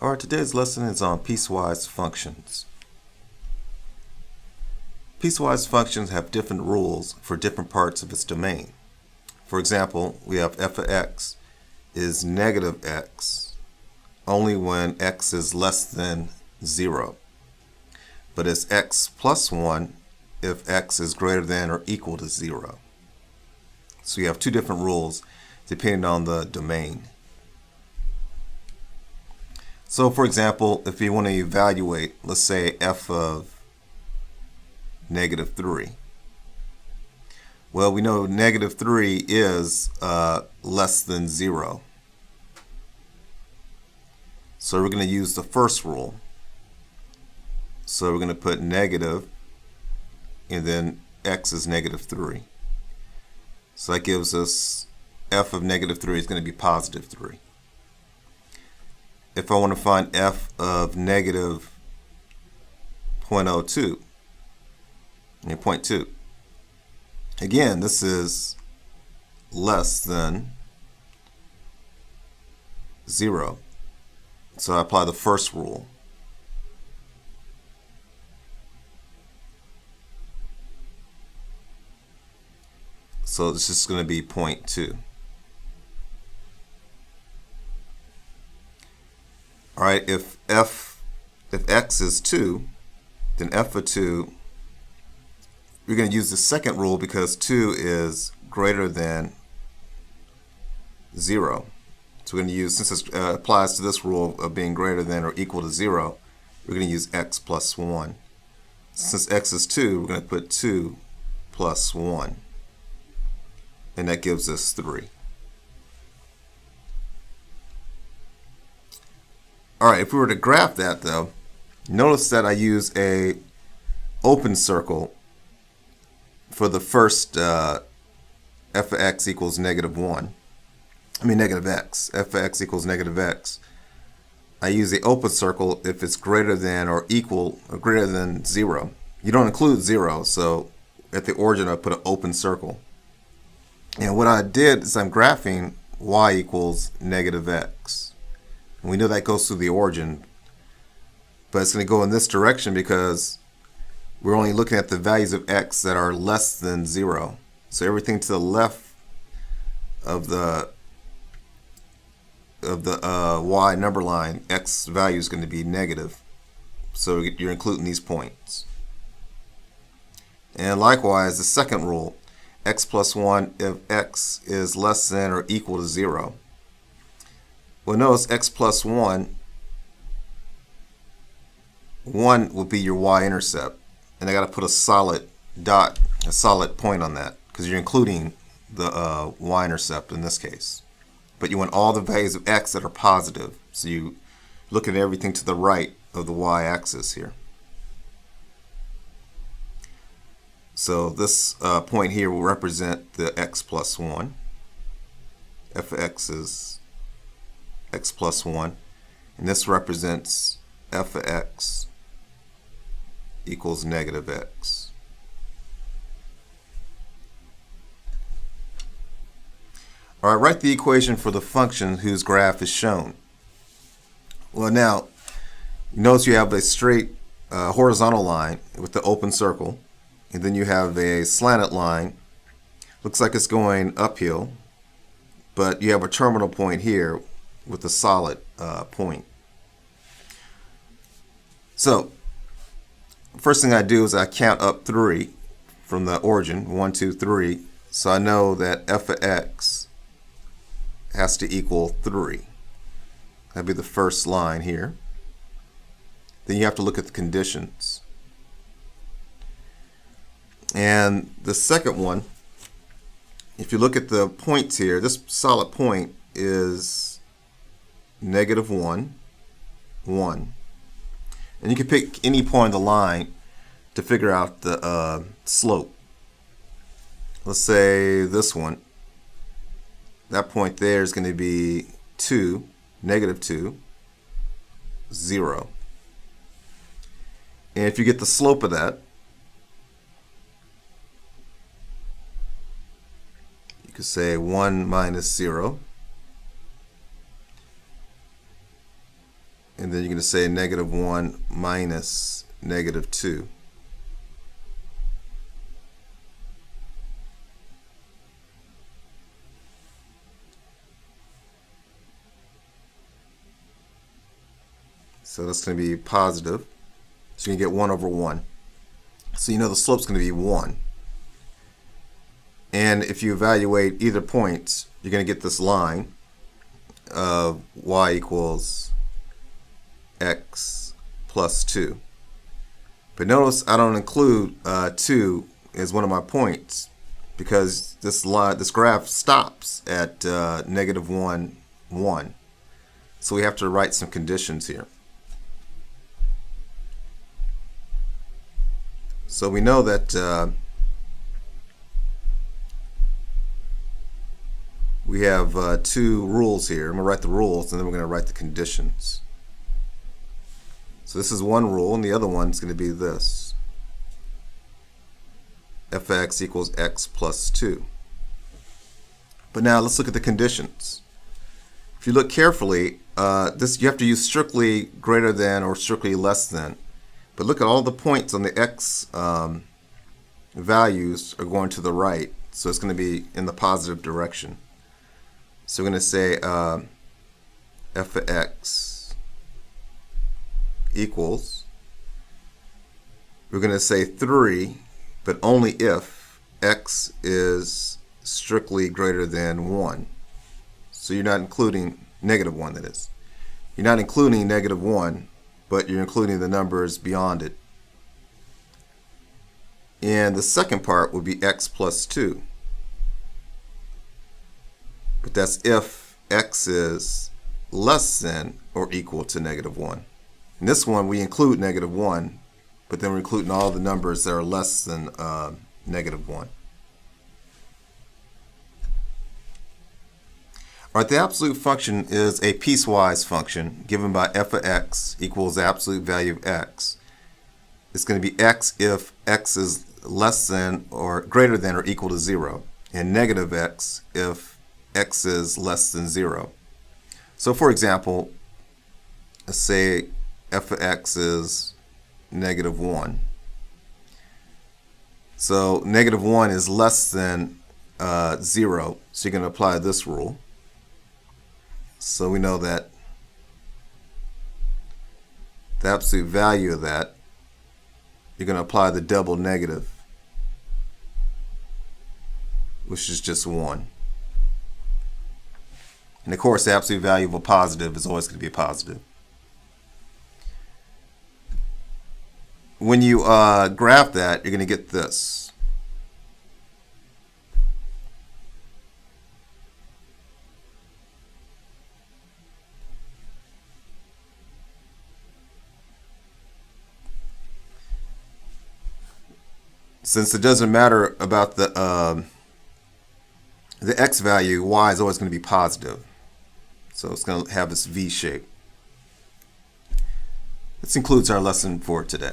Alright, today's lesson is on piecewise functions. Piecewise functions have different rules for different parts of its domain. For example, we have f of x is negative x only when x is less than 0, but it's x plus 1 if x is greater than or equal to 0. So you have two different rules depending on the domain. So for example, if you want to evaluate, let's say f of negative 3. Well, we know negative 3 is less than 0. So we're going to use the first rule. So we're going to put negative and then x is negative 3. So that gives us f of negative 3 is going to be positive 3. If I want to find f of negative 0.02, 0.2, again, this is less than 0. So I apply the first rule. So this is going to be 0.2. All right, if x is 2, then f of 2, we're going to use the second rule because 2 is greater than 0. So we're going to use, since it applies to this rule of being greater than or equal to 0, we're going to use x plus 1. Since x is 2, we're going to put 2 plus 1. And that gives us 3. All right, if we were to graph that though, notice that I use a open circle for the first f of x equals negative 1. Negative x. F of x equals negative x. I use the open circle if it's greater than or equal or greater than 0. You don't include 0, so at the origin I put an open circle. And what I did is I'm graphing y equals negative x. And we know that goes through the origin, but it's going to go in this direction because we're only looking at the values of x that are less than 0. So everything to the left of the y number line, x value is going to be negative. So you're including these points. And likewise, the second rule, x plus 1 if x is less than or equal to 0. Well, notice x plus 1 will be your y-intercept. And I got to put a solid dot, a solid point on that because you're including the y-intercept in this case. But you want all the values of x that are positive. So you look at everything to the right of the y-axis here. So this point here will represent the x plus 1. F of x is x plus 1. And this represents f of x equals negative x. All right, write the equation for the function whose graph is shown. Well, now, you notice you have a straight horizontal line with the open circle, and then you have a slanted line. Looks like it's going uphill, but you have a terminal point here with a solid point. So, first thing I do is I count up 3 from the origin, 1, 2, 3. So I know that f of x has to equal 3. That'd be the first line here. Then you have to look at the conditions. And the second one, if you look at the points here, this solid point is negative 1, 1. And you can pick any point on the line to figure out the slope. Let's say this one. That point there is going to be 2, negative 2, 0. And if you get the slope of that, you could say 1 minus 0. And And then you're going to say negative 1 minus negative 2. So that's going to be positive. So you can get 1 over 1. So you know the slope's going to be 1. And if you evaluate either point, you're going to get this line of y equals x plus 2. But notice I don't include 2 as one of my points because this graph stops at negative 1, 1. So we have to write some conditions here. So we know that we have 2 rules here. I'm going to write the rules and then we're going to write the conditions. So this is one rule and the other one is going to be this. f(x) equals x plus 2. But now let's look at the conditions. If you look carefully, you have to use strictly greater than or strictly less than. But look at all the points on the x values are going to the right. So it's going to be in the positive direction. So we're going to say f of x equals, we're going to say 3, but only if x is strictly greater than 1. So you're not including negative 1, that is. You're not including negative 1, but you're including the numbers beyond it. And the second part would be x plus 2. But that's if x is less than or equal to negative 1. In this one, we include negative 1, but then we're including all the numbers that are less than negative 1. All right, the absolute function is a piecewise function given by f of x equals the absolute value of x. It's going to be x if x is less than or greater than or equal to 0, and negative x if x is less than 0. So for example, let's say f of x is negative 1. So negative 1 is less than 0, so you're going to apply this rule. So we know that the absolute value of that, you're going to apply the double negative, which is just 1. And of course, the absolute value of a positive is always going to be a positive. When you graph that, you're going to get this. Since it doesn't matter about the x value, y is always going to be positive. So it's going to have this V shape. This concludes our lesson for today.